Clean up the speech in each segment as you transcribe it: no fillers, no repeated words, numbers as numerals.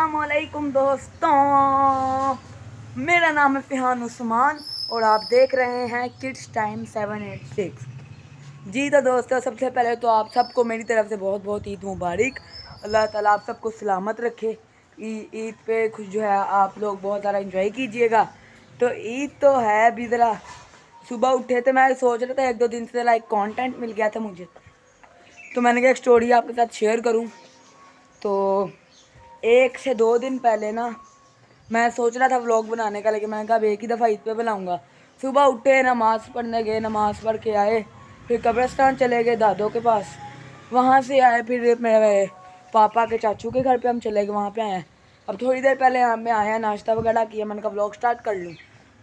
अस्सलामुअलैकुम दोस्तों, मेरा नाम है फ़िहान उस्मान और आप देख रहे हैं किड्स टाइम 786। जी तो दोस्तों, सबसे पहले तो आप सबको मेरी तरफ से बहुत बहुत ईद मुबारक। अल्लाह ताला आप सबको सलामत रखे। ईद पे कुछ जो है आप लोग बहुत ज़्यादा इंजॉय कीजिएगा। तो ईद तो है अभी ज़रा सुबह उठे थे, मैं सोच रहा था एक दो दिन से ज़रा एक कंटेंट मिल गया था मुझे, तो मैंने कहा एक स्टोरी आपके साथ शेयर करूं। तो 1 से 2 दिन पहले ना मैं सोच रहा था व्लॉग बनाने का, लेकिन मैंने कहा अब एक ही दफ़ा ईद पे बनाऊंगा। सुबह उठे, नमाज़ पढ़ने गए, नमाज़ पढ़ के आए, फिर कब्रिस्तान चले गए दादों के पास। वहाँ से आए फिर मेरे पापा के चाचू के घर पे हम चले गए, वहाँ पे आए। अब थोड़ी देर पहले मैं आया, नाश्ता वगैरह किया, मैंने कहा व्लॉग स्टार्ट कर लूँ।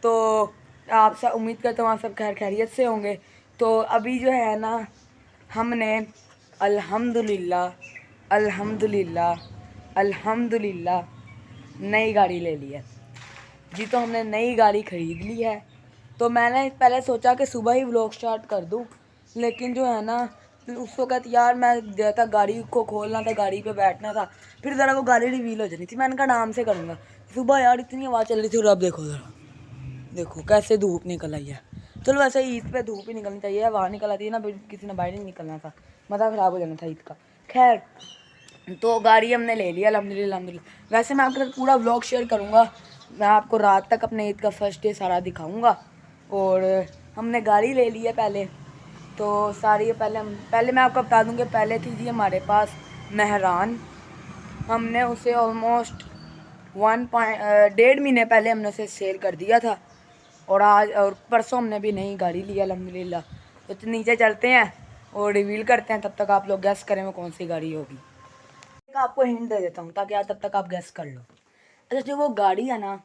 तो आप सब उम्मीद करता हूँ आप सब खैर खैरियत से होंगे। तो अभी जो है ना हमने अल्हम्दुलिल्लाह अल्हम्दुलिल्लाह अल्हम्दुलिल्लाह नई गाड़ी ले ली है जी। तो हमने नई गाड़ी ख़रीद ली है। तो मैंने पहले सोचा कि सुबह ही व्लॉग स्टार्ट कर दूं, लेकिन जो है ना उस वक़्त यार मैं गया था, गाड़ी को खोलना था, गाड़ी पे बैठना था, फिर ज़रा वो गाड़ी रिवील हो जानी थी। मैंने कहा आराम से करूँगा। सुबह यार इतनी आवाज़ चल रही थी, और अब देखो ज़रा, देखो कैसे धूप निकल आई है। चलो वैसे ईद पे धूप ही निकलनी चाहिए, बाहर निकल आती है ना, किसी ने बाहर नहीं निकलना था, मज़ा ख़राब हो जाना था ईद का। खैर, तो गाड़ी हमने ले लिया अल्हम्दुलिल्लाह अल्हम्दुलिल्लाह। वैसे मैं आपके साथ पूरा व्लॉग शेयर करूँगा, मैं आपको रात तक अपने ईद का फर्स्ट डे सारा दिखाऊँगा। और हमने गाड़ी ले ली है पहले, तो सारी पहले मैं आपको बता दूँ कि पहले थी जी हमारे पास मेहरान। हमने उसे ऑलमोस्ट 1.5 महीने पहले हमने उसे सेल कर दिया था, और आज और परसों हमने भी नई गाड़ी ली अल्हम्दुलिल्लाह। तो नीचे चलते हैं और रिवील करते हैं, तब तक आप लोग गैस करें वो कौन सी गाड़ी होगी। आपको हिंट दे देता हूँ ताकि आज तब तक आप गैस कर लो। अच्छा, जो वो गाड़ी है ना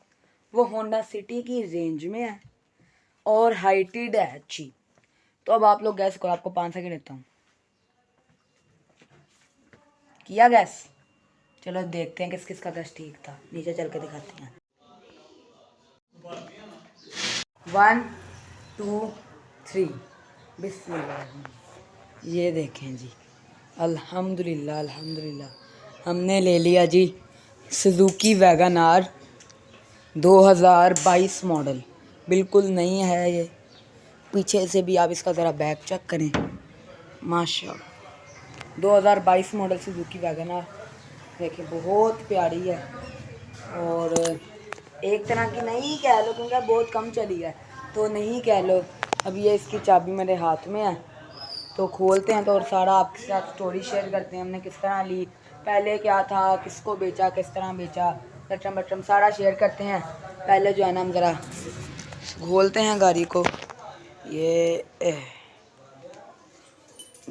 वो होंडा सिटी की रेंज में है और हाइटेड है अच्छी। तो अब आप लोग गैस करो, आपको 5 सेकंड देता हूँ। किया गैस? चलो देखते हैं किस किस का गैस ठीक था, नीचे चल के दिखाते हैं। 1 2 3 बिस्मिल्लाह। ये देखें जी, अल्हम्दुलिल्लाह अल्हम्दुलिल्लाह हमने ले लिया जी सुजुकी वैगन आर 2022 मॉडल। बिल्कुल नई है ये। पीछे से भी आप इसका ज़रा बैक चेक करें, माशाल्लाह 2022 मॉडल सुजुकी वैगन आर। देखिए बहुत प्यारी है, और एक तरह की नहीं कह लो क्योंकि बहुत कम चली है, तो नहीं कह लो। अब ये इसकी चाबी मेरे हाथ में है, तो खोलते हैं तो और सारा आपके साथ स्टोरी शेयर करते हैं हमने किस तरह ली, पहले क्या था, किसको बेचा, किस तरह बेचा, लटम बटम सारा शेयर करते हैं। पहले जो है ना हम ज़रा खोलते हैं गाड़ी को। ये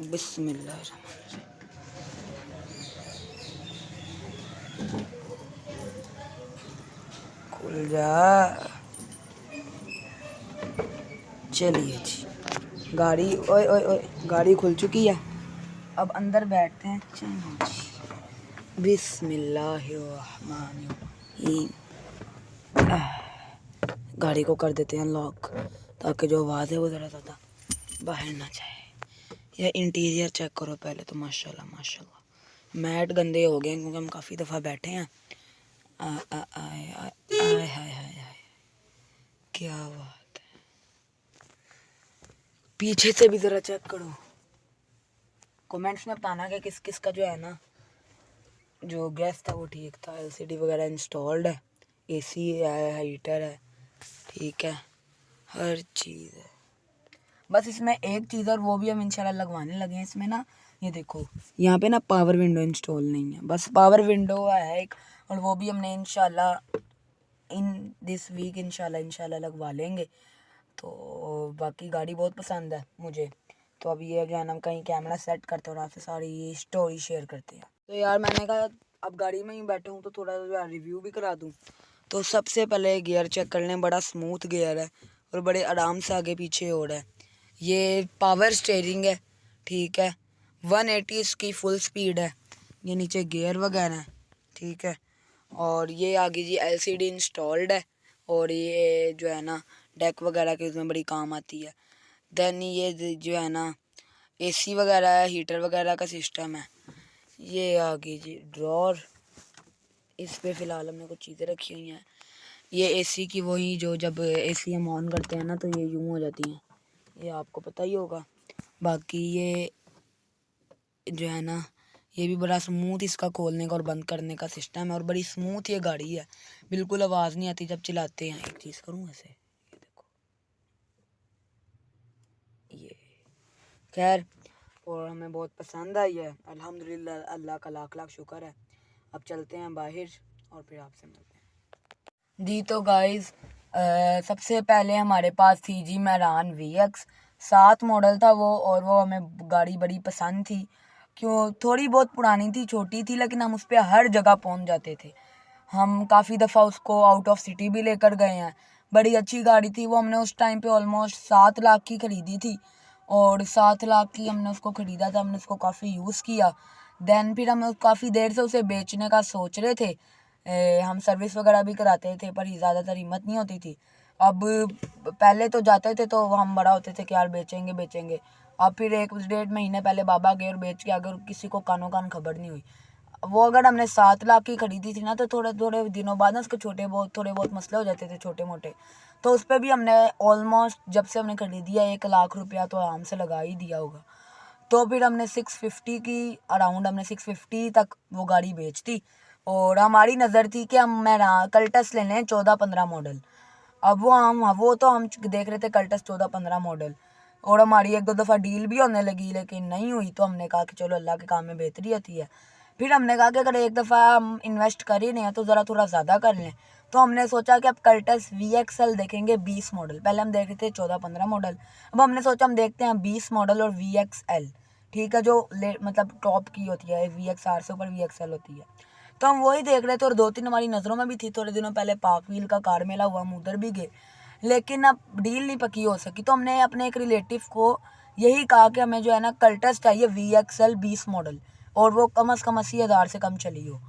बिस्मिल्लाह, खुल जा। चलिए जी, गाड़ी ओए ओए ओए गाड़ी खुल चुकी है। अब अंदर बैठते हैं। चलिए जी, बिस्मिल्लाहिर्रहमानिर्रहीम। गाड़ी को कर देते हैं लॉक, ताकि जो आवाज़ है वो ज़रा ज़्यादा बाहर ना जाए। यह इंटीरियर चेक करो पहले तो, माशाल्लाह माशाल्लाह। मैट गंदे हो गए क्योंकि हम काफ़ी दफ़ा बैठे हैं। आय हाय हाय, क्या बात है। पीछे से भी ज़रा चेक करो। कमेंट्स में बताना कि किस किस का जो है ना जो गैस था वो ठीक था। एलसीडी वगैरह इंस्टॉल्ड है, एसी है, हीटर है, ठीक है, हर चीज़ है। बस इसमें एक चीज़, और वो भी हम इंशाल्लाह लगवाने लगे हैं इसमें ना। ये देखो यहाँ पे ना पावर विंडो इंस्टॉल नहीं है, बस पावर विंडो है एक, और वो भी हमने इंशाल्लाह इन दिस वीक इंशाल्लाह लगवा लेंगे। तो बाकी गाड़ी बहुत पसंद है मुझे। तो अभी ये जो है ना हम कहीं कैमरा सेट करते हैं और आपसे सारी ये स्टोरी शेयर करते हैं। तो यार मैंने कहा अब गाड़ी में ही बैठे हूँ तो थोड़ा जो रिव्यू भी करा दूँ। तो सबसे पहले गियर चेक कर लें, बड़ा स्मूथ गियर है और बड़े आराम से आगे पीछे हो रहा है। ये पावर स्टेयरिंग है, ठीक है, 180 इसकी फुल स्पीड है। ये नीचे गियर वगैरह है, ठीक है, और ये आगे जी एलसीडी इंस्टॉल्ड है, और ये जो है ना डेक वगैरह के उसमें बड़ी काम आती है। देन ये जो है ना एसी वगैरह है, हीटर वगैरह का सिस्टम है। ये आगे जी ड्रॉर, इस पे फ़िलहाल हमने कुछ चीज़ें रखी हुई हैं। ये एसी की वही जो जब एसी हम ऑन करते हैं ना तो ये यूँ हो जाती हैं, ये आपको पता ही होगा। बाकी ये जो है ना, ये भी बड़ा स्मूथ इसका खोलने का और बंद करने का सिस्टम है और बड़ी स्मूथ ये गाड़ी है, बिल्कुल आवाज़ नहीं आती जब चलाते हैं। एक चीज़ करूँ ऐसे, ये देखो, ये खैर, और हमें बहुत पसंद आई है अल्हम्दुलिल्लाह, अल्लाह का लाख लाख शुक्र है। अब चलते हैं बाहर और फिर आपसे मिलते हैं जी। तो गाइस, सबसे पहले हमारे पास थी जी मेरान VX 7 मॉडल था वो, और वो हमें गाड़ी बड़ी पसंद थी। क्यों, थोड़ी बहुत पुरानी थी, छोटी थी, लेकिन हम उस पर हर जगह पहुंच जाते थे। हम काफ़ी दफ़ा उसको आउट ऑफ सिटी भी लेकर गए हैं। बड़ी अच्छी गाड़ी थी वो, हमने उस टाइम पे ऑलमोस्ट 7 लाख की ख़रीदी थी, और 7 लाख की हमने उसको ख़रीदा था। हमने उसको काफ़ी यूज़ किया। देन फिर हम काफ़ी देर से उसे बेचने का सोच रहे थे। हम सर्विस वगैरह भी कराते थे, पर ज़्यादातर हिम्मत नहीं होती थी। अब पहले तो जाते थे तो हम बड़ा होते थे कि यार बेचेंगे बेचेंगे। अब फिर 1 डेढ़ महीने पहले बाबा गए और बेच के, अगर किसी को कानो कान खबर नहीं हुई। वो अगर हमने 7 लाख की खरीदी थी ना, तो थोड़े थोड़े दिनों बाद ना उसके थोड़े बहुत मसले हो जाते थे, छोटे मोटे। तो उस पर भी हमने ऑलमोस्ट, जब से हमने खरीदी है, 1 लाख रुपया तो आराम से लगा ही दिया होगा। तो फिर हमने 650 की अराउंड, हमने 650 तक वो गाड़ी बेच दी। और हमारी नज़र थी कि हम कल्टस ले लें 14-15 मॉडल। अब वो तो हम देख रहे थे कल्टस 14-15 मॉडल, और हमारी 1-2 दफ़ा डील भी होने लगी, लेकिन नहीं हुई। तो हमने कहा कि चलो, अल्लाह के काम में बेहतरी होती है। फिर हमने कहा कि अगर एक दफ़ा हम इन्वेस्ट कर ही नहीं है तो ज़रा थोड़ा ज़्यादा कर लें। तो हमने सोचा कि अब कल्टस VXL देखेंगे, 20 मॉडल। पहले हम देख रहे थे 14-15 मॉडल, अब हमने सोचा हम देखते हैं 20 मॉडल और VXL, ठीक है, जो मतलब टॉप की होती है, VXR से ऊपर VXL होती है। तो हम वही देख रहे थे, और 2-3 हमारी नज़रों में भी थी। थोड़े दिनों पहले पाक व्हील का कार मेला हुआ, हम उधर भी गए, लेकिन अब डील नहीं पक्की हो सकी। तो हमने अपने एक रिलेटिव को यही कहा कि हमें जो है ना कल्टस चाहिए VXL 20 मॉडल, और वो कम से कम 80,000 से कम चली हो।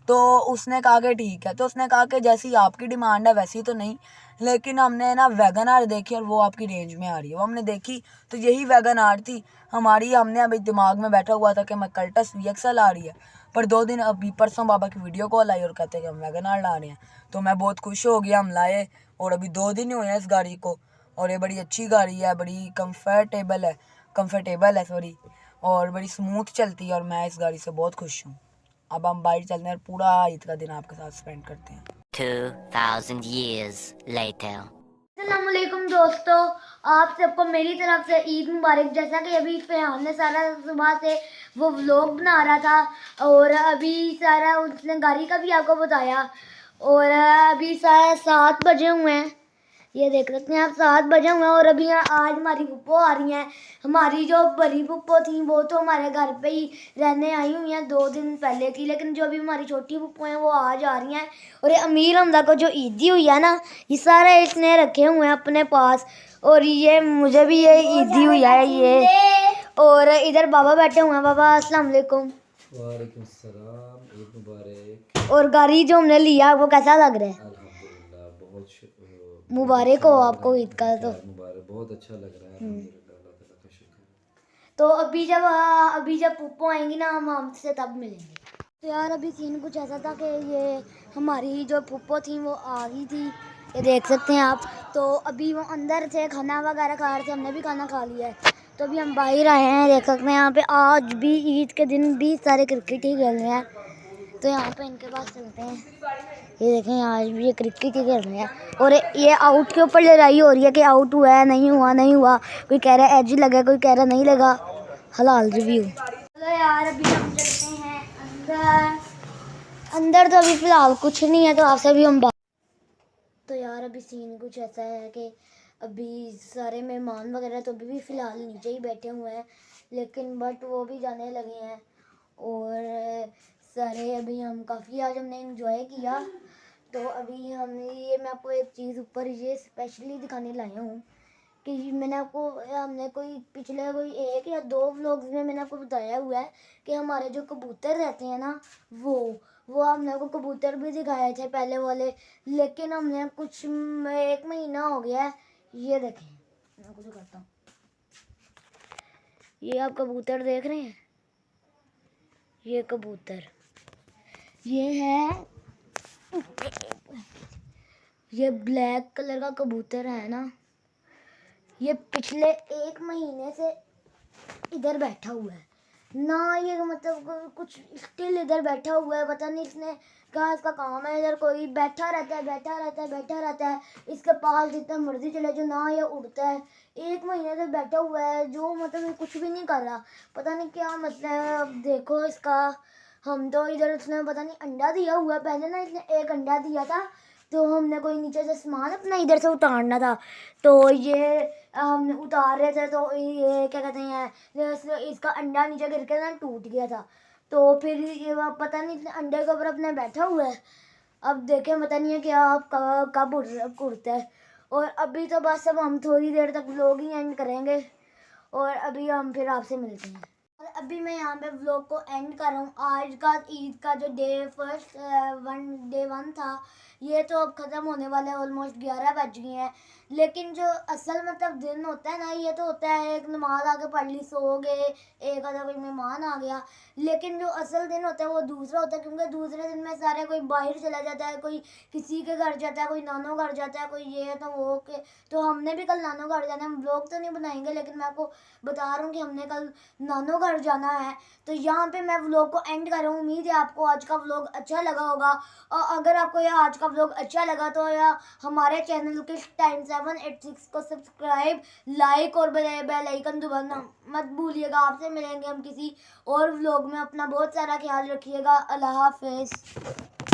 तो उसने कहा कि ठीक है। तो उसने कहा कि जैसी आपकी डिमांड है वैसी तो नहीं, लेकिन हमने ना वैगन आर देखी और वो आपकी रेंज में आ रही है। वो हमने देखी तो यही वैगन आर थी हमारी। हमने अभी दिमाग में बैठा हुआ था कि मैं कल्टस VXL आ रही है, पर 2 दिन अभी परसों बाबा की वीडियो कॉल आई और कहते हैं कि हम वैगन आर ला रहे हैं। तो मैं बहुत खुश हो गया, हम लाए, और अभी 2 दिन ही हुए हैं इस गाड़ी को। और ये बड़ी अच्छी गाड़ी है, बड़ी कंफर्टेबल है सॉरी, और बड़ी स्मूथ चलती है, और मैं इस गाड़ी से बहुत खुश हूँ। अब हम बाइक चलते हैं और पूरा ईद का दिन आपके साथ स्पेंड करते हैं। 2000 years later. अस्सलामुअलैकुम दोस्तों, आप सबको मेरी तरफ से ईद मुबारक। जैसा कि अभी फ़ियान ने सारा सुबह से वो व्लॉग बना रहा था, और अभी सारा उसने गाड़ी का भी आपको बताया, और अभी सारा 7 बजे हुए हैं। ये देख सकते हैं आप, 7 बजे हुए हैं, और अभी आज हमारी पुप्पो आ रही हैं। हमारी जो बड़ी पुप्पो थी वो तो हमारे घर पे ही रहने आई हुई हैं 2 दिन पहले की, लेकिन जो अभी हमारी छोटी पुप्पो हैं वो आज आ रही हैं। और ये अमीर हमदा को जो ईदी हुई है ना, ये सारा इसने रखे हुए हैं अपने पास, और ये मुझे भी ये ईदी हुई है ये। और इधर बाबा बैठे हुए हैं। बाबा अस्सलाम वालेकुम। वालेकुम सलाम, ईद मुबारक। और गाड़ी जो हमने लिया वो कैसा लग रहा है? अल्हम्दुलिल्लाह, मुबारक हो आपको ईद का। तो मुबारक, बहुत अच्छा लग रहा है। अल्हम्दुलिल्लाह, अल्लाह ताला का शुक्र है। तो अभी जब पुप्पो आएंगी ना, हम आपसे तब मिलेंगे। तो यार अभी सीन कुछ ऐसा था कि ये हमारी जो पुप्पो थी वो आ गई थी, ये देख सकते हैं आप। तो अभी वो अंदर थे, खाना वगैरह खा रहे थे, हमने भी खाना खा लिया है। तो अभी हम बाहर आए हैं, देख सकते हैं यहाँ पे आज भी ईद के दिन भी सारे क्रिकेट ही खेल रहे हैं। तो यहाँ पे इनके पास चलते हैं। ये देखें, आज भी ये क्रिकेट ही खेल रहे हैं, और ये आउट के ऊपर लड़ाई हो रही है कि आउट हुआ है, नहीं हुआ, नहीं हुआ। कोई कह रहा है एज लगा, कोई कह रहा नहीं लगा, हलाल रिव्यू। चलो यार अभी हम चलते हैं अंदर। अंदर तो अभी फ़िलहाल कुछ नहीं है, तो आपसे भी हम बात। तो यार अभी सीन कुछ ऐसा है कि अभी सारे मेहमान वगैरह तो अभी भी फ़िलहाल नीचे ही बैठे हुए हैं, लेकिन बट वो भी जाने लगे हैं। और सारे अभी हम काफ़ी आज हमने इंजॉय किया। तो अभी हमने ये, मैं आपको एक चीज़ ऊपर ये स्पेशली दिखाने लाया हूँ कि मैंने आपको, हमने कोई पिछले कोई 1 या 2 व्लॉग्स में मैंने आपको बताया हुआ है कि हमारे जो कबूतर रहते हैं ना, वो हमने आपको कबूतर भी दिखाए थे पहले वाले, लेकिन हमने कुछ 1 महीना हो गया है। ये देखें, मैं आपको दिखाता हूँ। ये आप कबूतर देख रहे हैं, ये कबूतर ये है ये ब्लैक कलर का कबूतर है ना, ये पिछले 1 महीने से इधर बैठा हुआ है ना, ये मतलब कुछ स्टिल इधर बैठा हुआ है, पता नहीं इसने क्या इसका काम है, इधर कोई बैठा रहता है, बैठा रहता है, बैठा रहता है, इसके पास जितना मर्जी चले जो ना ये उड़ता है। 1 महीने से बैठा हुआ है, जो मतलब ये कुछ भी नहीं कर रहा, पता नहीं क्या मसला है। अब देखो इसका, हम तो इधर उसने पता नहीं अंडा दिया हुआ है, पहले ना इसने 1 अंडा दिया था, तो हमने कोई नीचे से सामान अपना इधर से उतारना था, तो ये हमने उतार रहे थे, तो ये क्या कहते हैं, इसका अंडा नीचे गिर के ना टूट गया था, तो फिर ये पता नहीं इसने अंडे के ऊपर अपने बैठा हुआ है। अब देखें पता नहीं है क्या आप कब उड़ता है। और अभी तो बस अब हम थोड़ी देर तक व्लॉग ही एंड करेंगे, और अभी हम फिर आपसे मिलते हैं। और अभी मैं यहाँ पे व्लॉग को एंड कर रहा हूँ। आज का ईद का जो डे 1 था, ये तो अब ख़त्म होने वाला है, ऑलमोस्ट 11 बज गए हैं। लेकिन जो असल मतलब दिन होता है ना, ये तो होता है एक नमाज आके पढ़ ली, सो गए, एक आधा कोई मेहमान आ गया। लेकिन जो असल दिन होता है वो दूसरा होता है, क्योंकि दूसरे दिन में सारे कोई बाहर चला जाता है, कोई किसी के घर जाता है, कोई नानो घर जाता है, कोई ये तो वो के। तो हमने भी कल नानो घर जाना है। हम व्लॉग तो नहीं बनाएंगे, लेकिन मैं आपको बता रहा हूँ कि हमने कल नानो घर जाना है। तो यहाँ पे मैं व्लॉग को एंड कर रहा हूँ। उम्मीद है आपको आज का व्लॉग अच्छा लगा होगा, और अगर आपको यह आज का व्लॉग अच्छा लगा तो या हमारे चैनल के टाइम 786 को सब्सक्राइब, लाइक और बेल आइकन दबाना मत भूलिएगा। आपसे मिलेंगे हम किसी और व्लॉग में। अपना बहुत सारा ख्याल रखिएगा। अल्लाह हाफिज़।